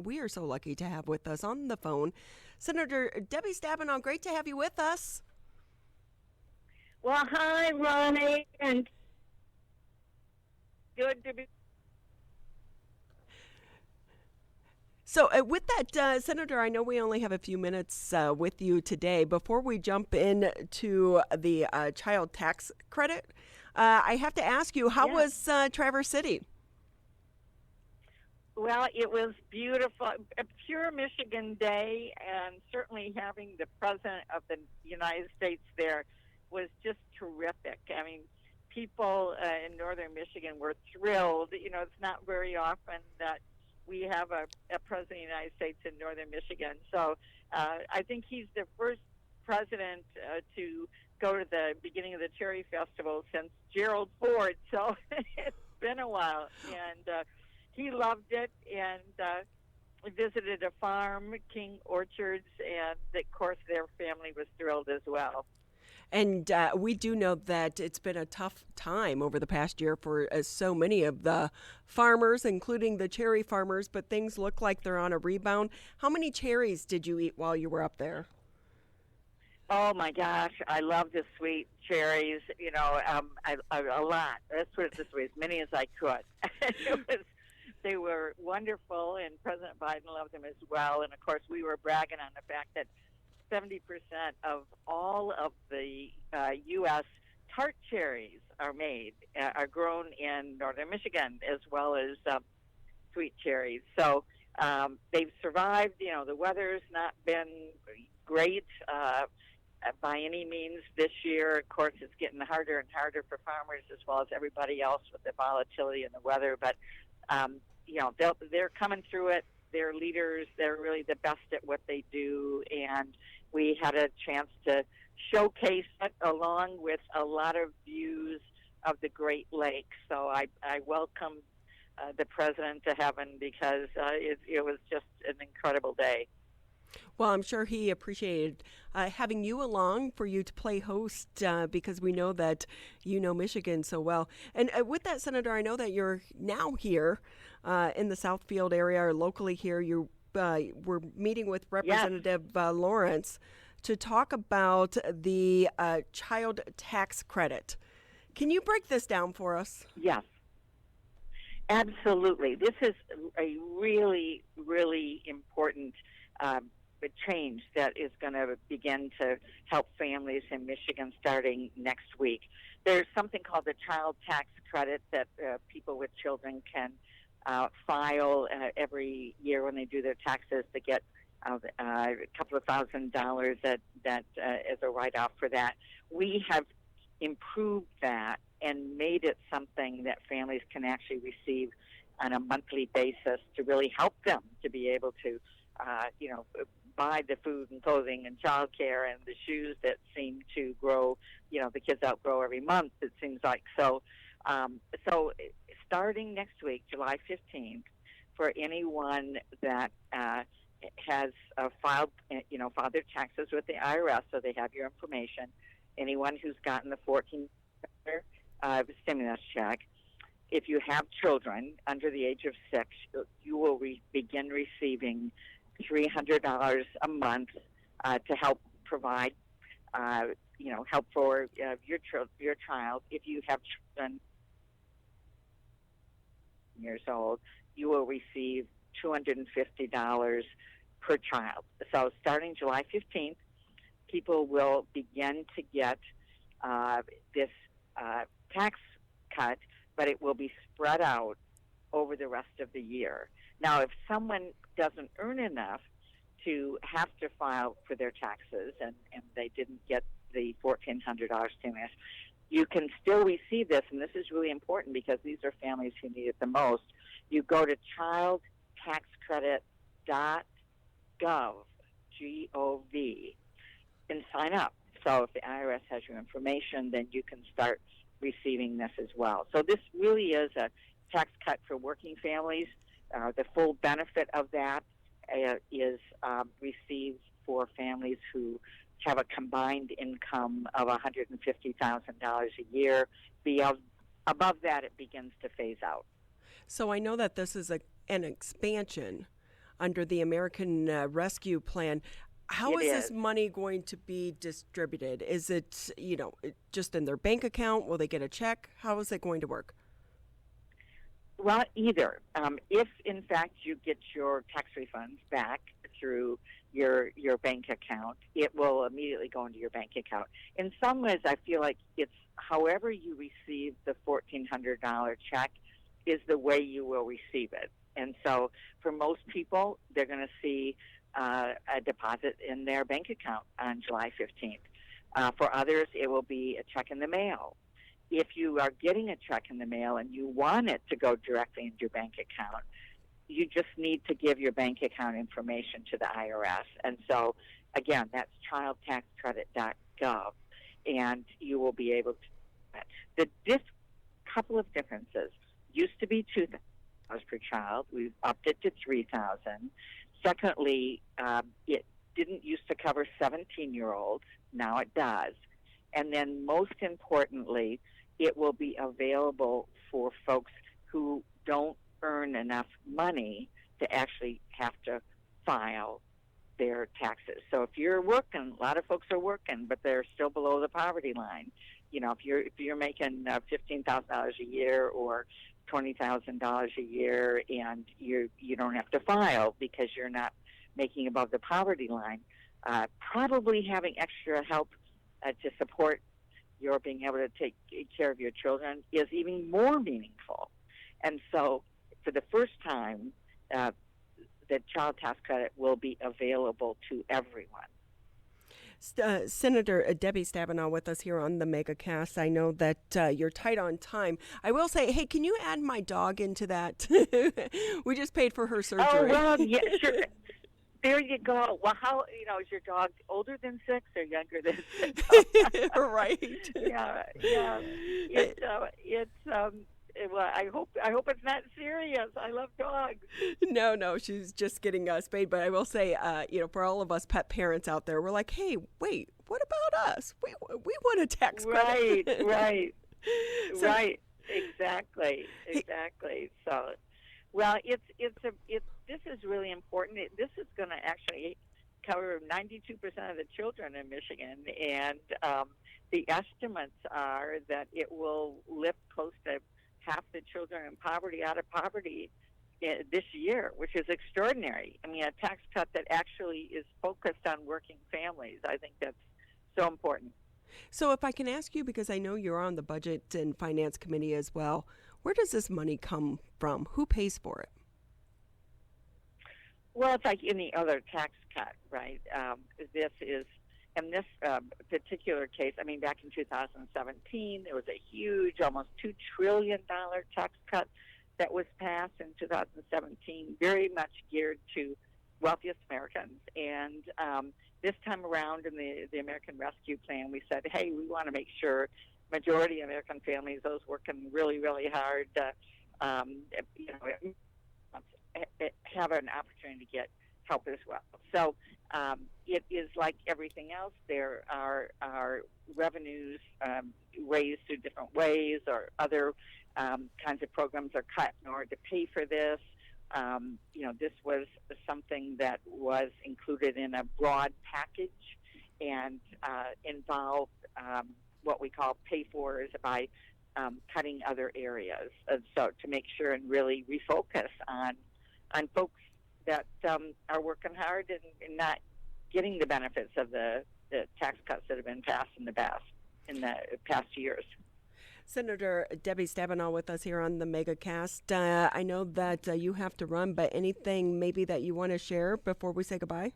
we are so lucky to have with us on the phone Senator Debbie Stabenow. Great to have you with us. Well, hi, Ronnie, and good to be. So with that, Senator, I know we only have a few minutes with you today. Before we jump into the child tax credit, I have to ask you, how was Traverse City? Well, it was beautiful, a pure Michigan day, and certainly having the President of the United States there was just terrific. I mean, people in northern Michigan were thrilled. You know, it's not very often that we have a President of the United States in northern Michigan. So I think he's the first president to go to the beginning of the Cherry Festival since Gerald Ford. So it's been a while. And he loved it, and visited a farm, King Orchards, and of course their family was thrilled as well. And we do know that it's been a tough time over the past year for so many of the farmers, including the cherry farmers, but things look like they're on a rebound. How many cherries did you eat while you were up there? Oh my gosh, I love the sweet cherries. You know, a lot. Let's put it this way: as many as I could. They were wonderful, and President Biden loved them as well. And of course, we were bragging on the fact that 70% of all of the U.S. tart cherries are grown in northern Michigan, as well as sweet cherries. So they've survived. You know, the weather's not been great by any means this year. Of course, it's getting harder and harder for farmers as well as everybody else with the volatility in the weather. But, you know, they're coming through it. They're leaders. They're really the best at what they do. And we had a chance to showcase it along with a lot of views of the Great Lakes. So I welcome the president to heaven because it was just an incredible day. Well, I'm sure he appreciated having you along for you to play host because we know that you know Michigan so well. And with that, Senator, I know that you're now here in the Southfield area or locally here. You were meeting with Representative Lawrence to talk about the child tax credit. Can you break this down for us? Yes, absolutely. This is a really, really important change that is going to begin to help families in Michigan starting next week. There's something called the child tax credit that people with children can file every year when they do their taxes to get a couple of $1,000 that as a write-off for that. We have improved that and made it something that families can actually receive on a monthly basis to really help them to be able to, buy the food and clothing and child care and the shoes that seem to grow, the kids outgrow every month, it seems like. So starting next week, July 15th, for anyone that has filed their taxes with the IRS, so they have your information, anyone who's gotten the $14 stimulus check, if you have children under the age of 6, you will begin receiving $300 a month to help provide, help for your child. If you have children years old, you will receive $250 per child. So starting July 15th, people will begin to get this tax cut, but it will be spread out over the rest of the year. Now, if someone doesn't earn enough to have to file for their taxes and they didn't get the $1,400 stimulus, you can still receive this, and this is really important because these are families who need it the most. You go to childtaxcredit.gov, G-O-V, and sign up. So if the IRS has your information, then you can start receiving this as well. So this really is a tax cut for working families. The full benefit of that is received for families who have a combined income of $150,000 a year. Above that, it begins to phase out. So I know that this is an expansion under the American Rescue Plan. How It is this is. money going to be distributed? Is it, just in their bank account? Will they get a check? How is it going to work? Well, either. If, in fact, you get your tax refunds back through your bank account, it will immediately go into your bank account. In some ways, I feel like it's however you receive the $1,400 check is the way you will receive it. And so for most people, they're going to see a deposit in their bank account on July 15th. For others, it will be a check in the mail. If you are getting a check in the mail and you want it to go directly into your bank account, you just need to give your bank account information to the IRS. And so, again, that's childtaxcredit.gov, and you will be able to. The couple of differences used to be $2,000 per child. We've upped it to $3,000. Secondly, it didn't used to cover 17-year-olds. Now it does. And then most importantly, it will be available for folks who don't earn enough money to actually have to file their taxes. So if you're working, a lot of folks are working, but they're still below the poverty line. If you're making $15,000 a year or $20,000 a year, and you don't have to file because you're not making above the poverty line, probably having extra help to support your being able to take care of your children is even more meaningful. And so for the first time, the child tax credit will be available to everyone. Senator Debbie Stabenow with us here on the MegaCast. I know that you're tight on time. I will say, hey, can you add my dog into that? We just paid for her surgery. Oh, well, yeah, sure. There you go. Well, is your dog older than 6 or younger than 6? Right. Yeah. Well, I hope it's not serious. I love dogs. No, she's just getting spayed. But I will say, for all of us pet parents out there, we're like, hey, wait, what about us? We want a tax credit. Right. So, right. Exactly. So, well, this is really important. This is going to actually cover 92% of the children in Michigan, and the estimates are that it will lift close to half the children in poverty out of poverty this year, which is extraordinary. I mean, a tax cut that actually is focused on working families. I think that's so important. So if I can ask you, because I know you're on the Budget and Finance Committee as well, where does this money come from? Who pays for it? Well, it's like any other tax cut, right? This is, in this particular case, I mean, back in 2017, there was a huge, almost $2 trillion tax cut that was passed in 2017, very much geared to wealthiest Americans. And this time around in the American Rescue Plan, we said, hey, we want to make sure majority of American families, those working really, really hard, have an opportunity to get help as well. So it is like everything else. There are revenues raised through different ways, or other kinds of programs are cut in order to pay for this. This was something that was included in a broad package and involved what we call pay-fors by cutting other areas. So to make sure and really refocus on folks that are working hard and not getting the benefits of the tax cuts that have been passed in the past years. Senator Debbie Stabenow with us here on the MegaCast. I know that you have to run, but anything maybe that you want to share before we say goodbye?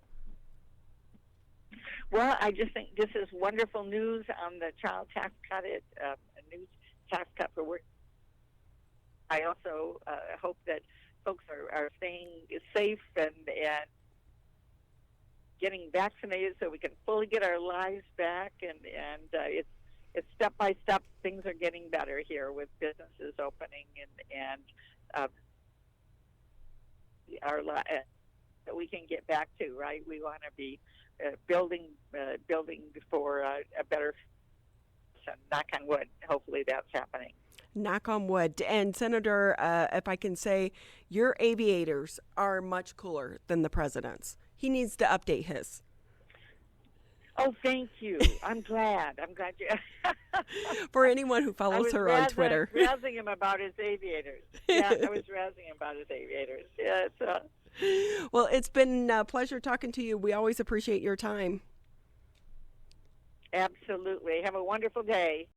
Well, I just think this is wonderful news on the child tax cut, a new tax cut for work. I also hope that folks are staying safe and getting vaccinated so we can fully get our lives back. And it's step by step. Things are getting better here with businesses opening and our that we can get back to. Right, we want to be building for a better. Knock on wood. Hopefully that's happening. Knock on wood. And Senator, if I can say, your aviators are much cooler than the president's. He needs to update his. Oh, thank you. I'm glad. You. For anyone who follows her on Twitter. I was razzing him about his aviators. Yeah, I was razzing him about his aviators. Yeah. Well, it's been a pleasure talking to you. We always appreciate your time. Absolutely. Have a wonderful day.